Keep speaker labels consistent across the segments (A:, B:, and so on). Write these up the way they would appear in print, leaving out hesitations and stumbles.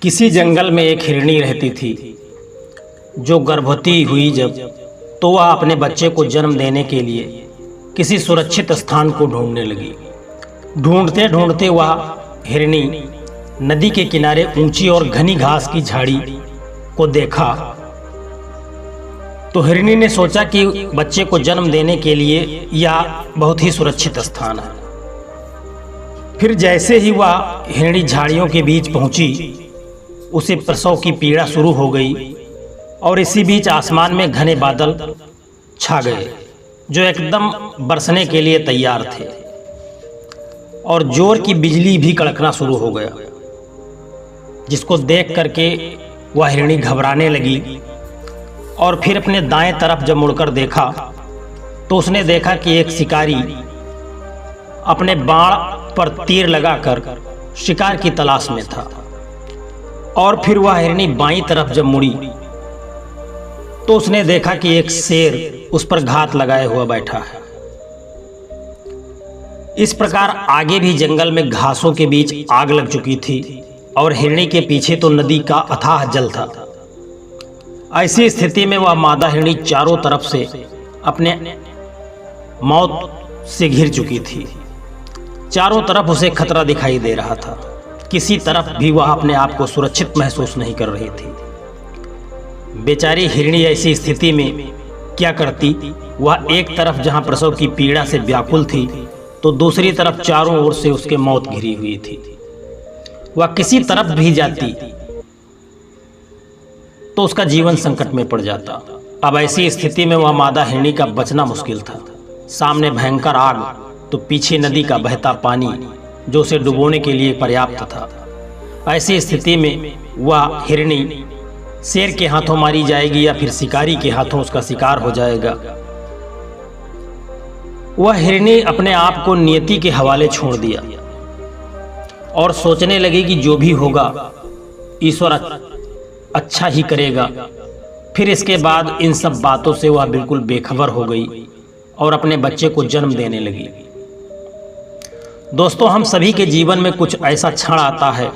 A: किसी जंगल में एक हिरनी रहती थी जो गर्भवती हुई जब तो वह अपने बच्चे को जन्म देने के लिए किसी सुरक्षित स्थान को ढूंढने लगी। ढूंढते ढूंढते वह हिरनी नदी के किनारे ऊंची और घनी घास की झाड़ी को देखा तो हिरनी ने सोचा कि बच्चे को जन्म देने के लिए यह बहुत ही सुरक्षित स्थान है। फिर जैसे ही वह हिरनी झाड़ियों के बीच पहुंची उसे प्रसव की पीड़ा शुरू हो गई और इसी बीच आसमान में घने बादल छा गए जो एकदम बरसने के लिए तैयार थे और जोर की बिजली भी कड़कना शुरू हो गया, जिसको देख करके वह हिरनी घबराने लगी। और फिर अपने दाएं तरफ जब मुड़कर देखा तो उसने देखा कि एक शिकारी अपने बाण पर तीर लगाकर शिकार की तलाश में था। और फिर वह हिरनी बाईं तरफ जब मुड़ी तो उसने देखा कि एक शेर उस पर घात लगाए हुआ बैठा है। इस प्रकार आगे भी जंगल में घासों के बीच आग लग चुकी थी और हिरनी के पीछे तो नदी का अथाह जल था। ऐसी स्थिति में वह मादा हिरनी चारों तरफ से अपने मौत से घिर चुकी थी। चारों तरफ उसे खतरा दिखाई दे रहा था, किसी तरफ भी वह अपने आप को सुरक्षित महसूस नहीं कर रही थी। बेचारी हिरनी ऐसी स्थिति में क्या करती। वह एक तरफ जहां प्रसव की पीड़ा से व्याकुल थी तो दूसरी तरफ चारों ओर से उसके मौत घिरी हुई थी। वह किसी तरफ भी जाती तो उसका जीवन संकट में पड़ जाता। अब ऐसी स्थिति में वह मादा हिरनी का बचना मुश्किल था। सामने भयंकर आग तो पीछे नदी का बहता पानी जो उसे डुबोने के लिए पर्याप्त था। ऐसी स्थिति में वह हिरनी शेर के हाथों मारी जाएगी या फिर शिकारी के हाथों उसका शिकार हो जाएगा। वह हिरनी अपने आप को नियति के हवाले छोड़ दिया और सोचने लगी कि जो भी होगा ईश्वर अच्छा ही करेगा। फिर इसके बाद इन सब बातों से वह बिल्कुल बेखबर हो गई और अपने बच्चे को जन्म देने लगी। दोस्तों, हम सभी के जीवन में कुछ ऐसा क्षण आता है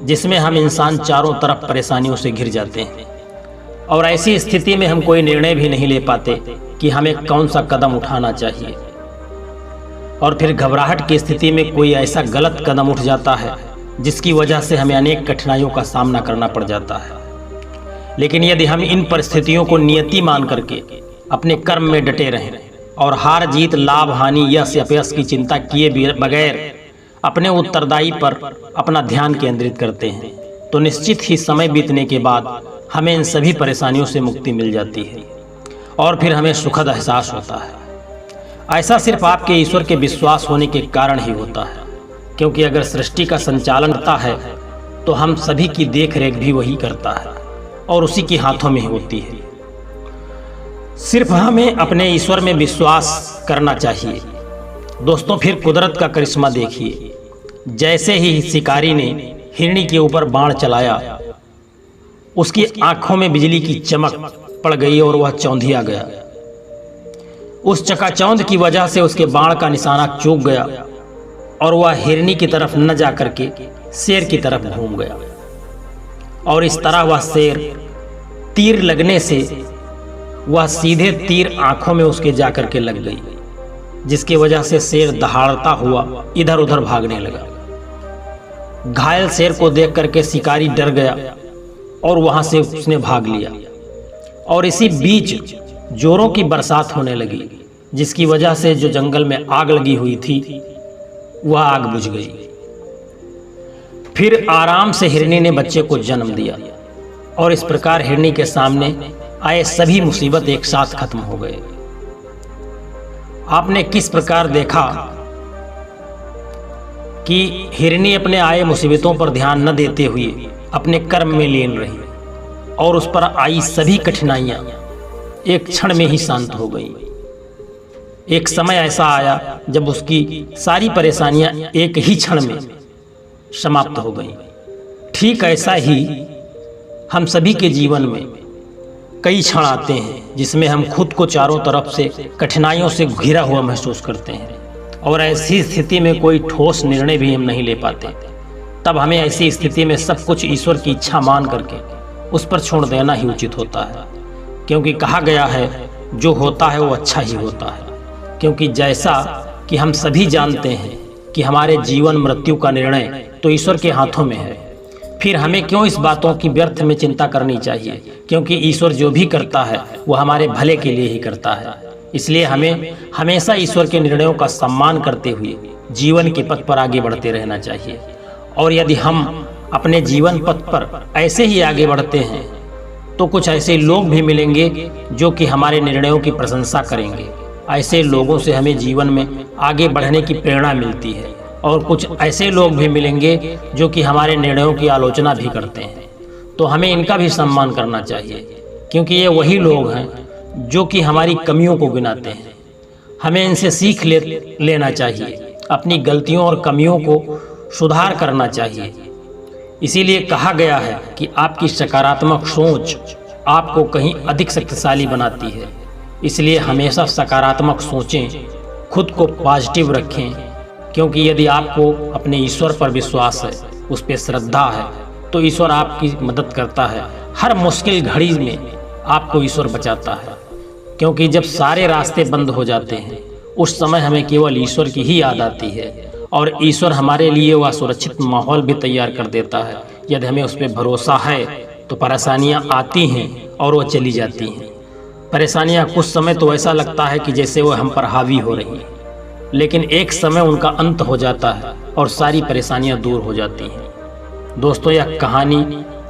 A: जिसमें हम इंसान चारों तरफ परेशानियों से घिर जाते हैं और ऐसी स्थिति में हम कोई निर्णय भी नहीं ले पाते कि हमें कौन सा कदम उठाना चाहिए। और फिर घबराहट की स्थिति में कोई ऐसा गलत कदम उठ जाता है जिसकी वजह से हमें अनेक कठिनाइयों का सामना करना पड़ जाता है। लेकिन यदि हम इन परिस्थितियों को नियति मान करके अपने कर्म में डटे रहें और हार जीत, लाभ हानि, यश अपयश की चिंता किए बगैर अपने उत्तरदायी पर अपना ध्यान केंद्रित करते हैं तो निश्चित ही समय बीतने के बाद हमें इन सभी परेशानियों से मुक्ति मिल जाती है और फिर हमें सुखद एहसास होता है। ऐसा सिर्फ आपके ईश्वर के विश्वास होने के कारण ही होता है, क्योंकि अगर सृष्टि का संचालन करता है तो हम सभी की देख रेख भी वही करता है और उसी के हाथों में होती है। सिर्फ हमें अपने ईश्वर में विश्वास करना चाहिए। दोस्तों, फिर कुदरत का करिश्मा देखिए। जैसे ही शिकारी ने हिरनी के ऊपर बाण चलाया उसकी आंखों में बिजली की चमक पड़ गई और वह चौंधिया गया। उस चकाचौंध की वजह से उसके बाण का निशाना चूक गया और वह हिरनी की तरफ न जा करके शेर की तरफ घूम गया और इस तरह वह शेर तीर लगने से वह सीधे तीर आंखों में उसके जाकर के लग गई, जिसकी वजह से शेर दहाड़ता हुआ इधर उधर भागने लगा। घायल शेर को देख करके शिकारी डर गया और वहां से उसने भाग लिया और इसी बीच जोरों की बरसात होने लगी, जिसकी वजह से जो जंगल में आग लगी हुई थी वह आग बुझ गई। फिर आराम से हिरनी ने बच्चे को जन्म दिया और इस प्रकार हिरनी के सामने आए सभी मुसीबत एक साथ खत्म हो गए। आपने किस प्रकार देखा कि हिरनी अपने आए मुसीबतों पर ध्यान न देते हुए अपने कर्म में लीन रही और उस पर आई सभी कठिनाइयां एक क्षण में ही शांत हो गईं। एक समय ऐसा आया जब उसकी सारी परेशानियां एक ही क्षण में समाप्त हो गईं। ठीक ऐसा ही हम सभी के जीवन में कई क्षण आते हैं जिसमें हम खुद को चारों तरफ से कठिनाइयों से घिरा हुआ महसूस करते हैं और ऐसी स्थिति में कोई ठोस निर्णय भी हम नहीं ले पाते। तब हमें ऐसी स्थिति में सब कुछ ईश्वर की इच्छा मान करके उस पर छोड़ देना ही उचित होता है। क्योंकि कहा गया है जो होता है वो अच्छा ही होता है। क्योंकि जैसा कि हम सभी जानते हैं कि हमारे जीवन मृत्यु का निर्णय तो ईश्वर के हाथों में है, फिर हमें क्यों इस बातों की व्यर्थ में चिंता करनी चाहिए। क्योंकि ईश्वर जो भी करता है वो हमारे भले के लिए ही करता है। इसलिए हमें हमेशा ईश्वर के निर्णयों का सम्मान करते हुए जीवन के पथ पर आगे बढ़ते रहना चाहिए। और यदि हम अपने जीवन पथ पर ऐसे ही आगे बढ़ते हैं तो कुछ ऐसे लोग भी मिलेंगे जो कि हमारे निर्णयों की प्रशंसा करेंगे। ऐसे लोगों से हमें जीवन में आगे बढ़ने की प्रेरणा मिलती है। और कुछ ऐसे लोग भी मिलेंगे जो कि हमारे निर्णयों की आलोचना भी करते हैं, तो हमें इनका भी सम्मान करना चाहिए। क्योंकि ये वही लोग हैं जो कि हमारी कमियों को गिनाते हैं। हमें इनसे सीख लेना चाहिए, अपनी गलतियों और कमियों को सुधार करना चाहिए। इसीलिए कहा गया है कि आपकी सकारात्मक सोच आपको कहीं अधिक शक्तिशाली बनाती है। इसलिए हमेशा सकारात्मक सोचें, खुद को पॉजिटिव रखें। क्योंकि यदि आपको अपने ईश्वर पर विश्वास है, उस पर श्रद्धा है, तो ईश्वर आपकी मदद करता है। हर मुश्किल घड़ी में आपको ईश्वर बचाता है। क्योंकि जब सारे रास्ते बंद हो जाते हैं उस समय हमें केवल ईश्वर की ही याद आती है। और ईश्वर हमारे लिए वह सुरक्षित माहौल भी तैयार कर देता है। यदि हमें उस पर भरोसा है तो परेशानियां आती हैं और वो चली जाती हैं। परेशानियां कुछ समय तो ऐसा लगता है कि जैसे वो हम पर हावी हो रही हैं, लेकिन एक समय उनका अंत हो जाता है और सारी परेशानियां दूर हो जाती हैं। दोस्तों, यह कहानी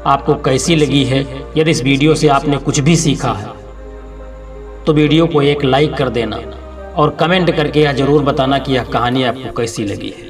A: आपको कैसी लगी है? यदि इस वीडियो से आपने कुछ भी सीखा है तो वीडियो को एक लाइक कर देना और कमेंट करके यह जरूर बताना कि यह कहानी आपको कैसी लगी है।